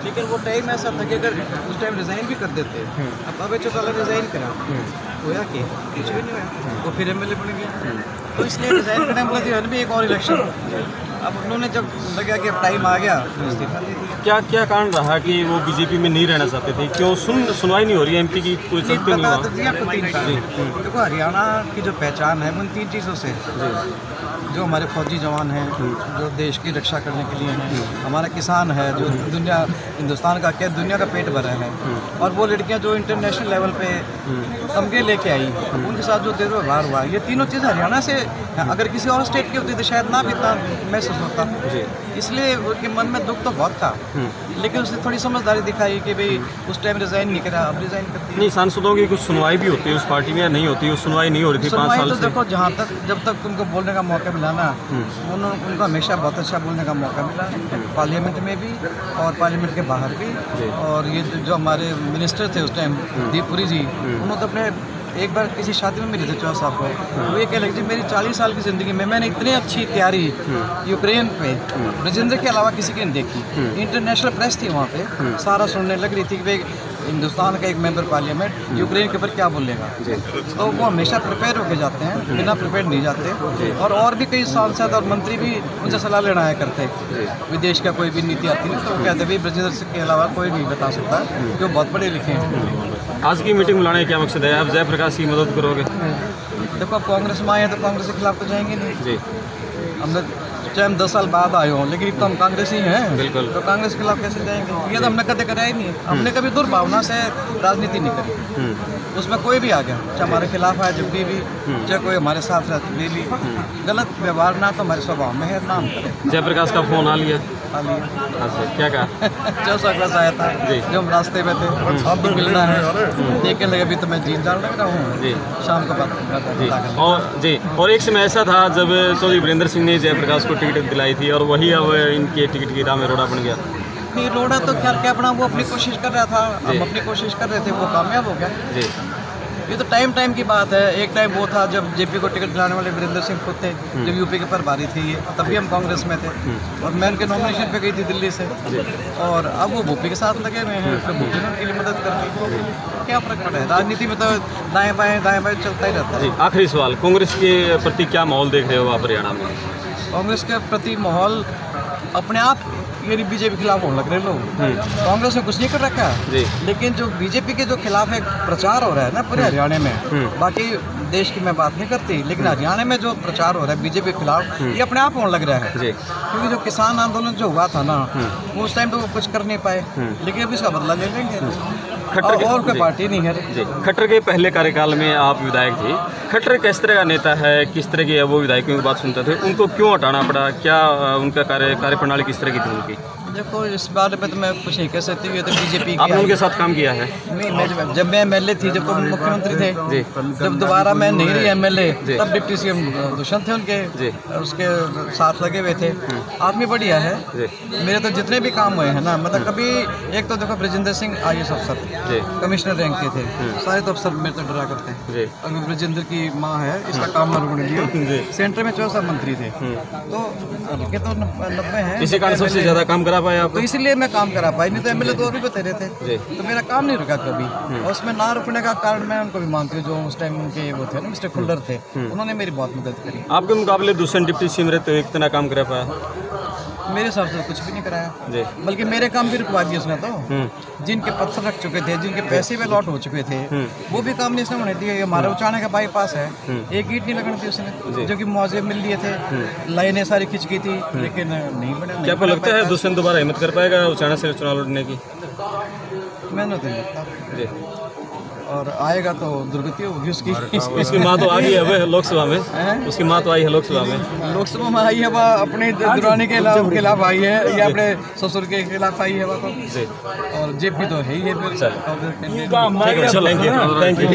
लेकिन वो टाइम ऐसा था कि अगर उस टाइम रिज़ाइन भी कर देते, अब अबे चौटाला रिज़ाइन करा, होया कि कुछ भी नहीं हुआ, वो फिर एमएलए बन गया। तो इसलिए रिज़ाइन करने बोला कि भी एक और इलेक्शन। अब उन्होंने जब लगा कि अब टाइम आ गया तो इस्तीफा दे दिया। क्या क्या कारण रहा कि वो बीजेपी में नहीं रहना चाहते थे? क्यों सुनवाई नहीं हो रही है? एमपी की कोई चलती नहीं बता हुआ? तो दिया आपको 3 चीज़। देखो हरियाणा की जो पहचान है वो उन 3 चीज़ों से, जो हमारे फौजी जवान हैं, जो देश की रक्षा करने के लिए हैं, हमारा किसान है जो हिंदुस्तान का क्या दुनिया का पेट भरा है, और वो लड़कियां जो इंटरनेशनल लेवल पे तमगे लेके आई, उनके साथ जो दुर्व्यवहार हुआ, ये तीनों चीज़ हरियाणा से, अगर किसी और स्टेट की होती तो शायद ना भी इतना महसूस होता। इसलिए उनके मन में दुख तो बहुत था, लेकिन उसने थोड़ी समझदारी दिखाई कि भाई उस टाइम रिज़ाइन नहीं करा, अब रिज़ाइन करती है। नहीं, सांसदों की कुछ सुनवाई भी होती है उस पार्टी में या नहीं होती? उस सुनवाई नहीं हो रही थी 5 साल तो से। देखो जहाँ तक जब तक उनको बोलने का मौका मिला ना, उनको हमेशा बहुत अच्छा बोलने का मौका मिला, पार्लियामेंट में भी और पार्लियामेंट के बाहर भी। और ये जो हमारे मिनिस्टर थे उस टाइम, दीपपुरी जी, उन्होंने तो अपने एक बार किसी शादी में मिले थे चौहान साहब को, वो ये कह लगे जी मेरी 40 साल की ज़िंदगी में मैंने इतनी अच्छी तैयारी यूक्रेन पे राजेंद्र के अलावा किसी की नहीं देखी। इंटरनेशनल प्रेस थी वहाँ पे, सारा सुनने लग रही थी कि भाई हिंदुस्तान का एक मेंबर पार्लियामेंट यूक्रेन के ऊपर क्या बोलेगा। तो वो हमेशा प्रिपेयर होके जाते हैं, बिना प्रिपेयर नहीं जाते। और भी कई सांसद और मंत्री भी उनसे सलाह लेना है करते, विदेश का कोई भी नीति आती है तो वो कहते भाई राजेंद्र के अलावा कोई नहीं बता सकता, जो बहुत पढ़े लिखे हैं। आज की मीटिंग बुलाने का क्या मकसद है? आप जयप्रकाश की मदद करोगे? देखो अब कांग्रेस में आए हैं तो कांग्रेस के खिलाफ तो जाएंगे नहीं जी, हम लोग, चाहे हम 10 साल बाद आए हों, लेकिन अब तो हम कांग्रेस ही हैं। बिल्कुल। तो कांग्रेस के खिलाफ कैसे जाएंगे? ये तो हमने कभी कराया ही नहीं, हमने कभी दुर्भावना से राजनीति नहीं करी। उसमें कोई भी आ गया, चाहे हमारे खिलाफ आए जब भी, चाहे कोई हमारे साथ रहते भी, गलत व्यवहार ना तो हमारे स्वभाव में है, नाम करें। जयप्रकाश का फोन आ लिया? अच्छा, क्या कहा? चौसा क्लास आया था जी। जब हम रास्ते में थे, अब भी मिलना है, देखने लगे अभी तो मैं जीत जान लग रहा हूँ जी, शाम को बात। और एक समय ऐसा था जब चौधरी वीरेंद्र सिंह ने जयप्रकाश को टिकट दिलाई थी और वही अब इनके टिकट की राह में रोड़ा बन गया। नहीं रोड़ा तो क्या अपना, वो अपनी कोशिश कर रहा था, हम अपनी कोशिश कर रहे थे, वो कामयाब हो गया। जी, ये तो टाइम की बात है। एक टाइम वो था जब जेपी को टिकट दिलाने वाले वीरेंद्र सिंह खुद थे, जब यूपी के प्रभारी थे ये, तब भी हम कांग्रेस में थे और मैं उनके नॉमिनेशन पे गई थी दिल्ली से, और अब वो भूपी के साथ लगे हुए हैं, तो भूपी ने उनके लिए मदद कर दी। क्या फर्क पड़ा है? राजनीति में तो दाएं बाएं चलता ही रहता है। आखिरी सवाल, कांग्रेस के प्रति क्या माहौल देख रहे हो आप हरियाणा में? कांग्रेस के प्रति माहौल अपने आप ये बीजेपी के खिलाफ होने लग रहे लोग। कांग्रेस ने कुछ नहीं कर रखा है, लेकिन जो बीजेपी के जो खिलाफ एक प्रचार हो रहा है ना पूरे हरियाणा में, बाकी देश की मैं बात नहीं करती, लेकिन हरियाणा में जो प्रचार हो रहा है बीजेपी के खिलाफ, ये अपने आप होने लग रहा है। क्योंकि जो किसान आंदोलन जो हुआ था ना, उस टाइम तो वो कुछ कर नहीं पाए, लेकिन अभी इसका बदला ले लेंगे। और कोई पार्टी नहीं है। खट्टर के पहले कार्यकाल में आप विधायक थे, खट्टर किस तरह का नेता है, किस तरह के वो विधायकों की बात सुनते थे, उनको क्यों हटाना पड़ा? क्या उनका कार्यप्रणाली किस तरह की थी उनकी? देखो इस बारे में तो मैं कुछ नहीं कह सकती, ये तो बीजेपी आपने उनके साथ काम किया है? नहीं, जब मैं एमएलए थी, जब मुख्यमंत्री थे, जब दोबारा मैं नहीं रही एमएलए, तब डिप्टी सीएम दुष्यंत थे उनके, उसके साथ लगे हुए थे। आदमी बढ़िया है। मेरे तो जितने भी काम हुए हैं ना, मतलब कभी एक तो देखो ब्रजेंद्र सिंह IAS अफसर, कमिश्नर रैंक के थे, सारे तो अफसर मेरे तो डरा करते हैं। अभी ब्रजेंद्र की माँ है, इसका काम न रुकने दिया। सेंटर में 14 मंत्री थे, तो हल्के तो 90 हैं। इसी कारण सबसे ज्यादा काम करा पाया आप? तो इसलिए मैं काम करा पाई, नहीं तो एमएलए तो अभी बतेरे थे, तो मेरा काम नहीं रुका कभी। और उसमें ना रुकने का कारण मैं उनको भी मानती हूँ, जो उस टाइम उनके वो थे ना मिस्टर खुल्लर थे, उन्होंने मेरी बहुत मदद करी। आपके मुकाबले दूसरे डिप्टी सीएम रहते हुए इतना काम करा पाया? मेरे हिसाब से कुछ भी नहीं कराया, बल्कि मेरे काम भी रुकवा दिए उसने। तो जिनके पत्थर रख चुके थे, जिनके पैसे भी लॉट हो चुके थे, वो भी काम नहीं उसने होने दिए। हमारे उचाने का बाईपास है, एक ईंट नहीं लगने दी उसने, जो कि मुआवजे मिल लिए थे, लाइनें सारी खिंच गई थी, लेकिन नहीं बने। क्या आपको लगता है दुष्यंत दोबारा हिम्मत कर पाएगा उचाना से चुनाव लड़ने की? मैंने तो नहीं लगता, और आएगा तो दुर्गति होगी उसकी। उसकी माँ तो आ गई है अब लोकसभा में, उसकी माँ तो आई है लोकसभा में। लोकसभा में आई है वह, अपने दुरानी के खिलाफ आई है, या अपने ससुर के खिलाफ आई है वह तो, और जेपी तो है ही है फिर। Thank you.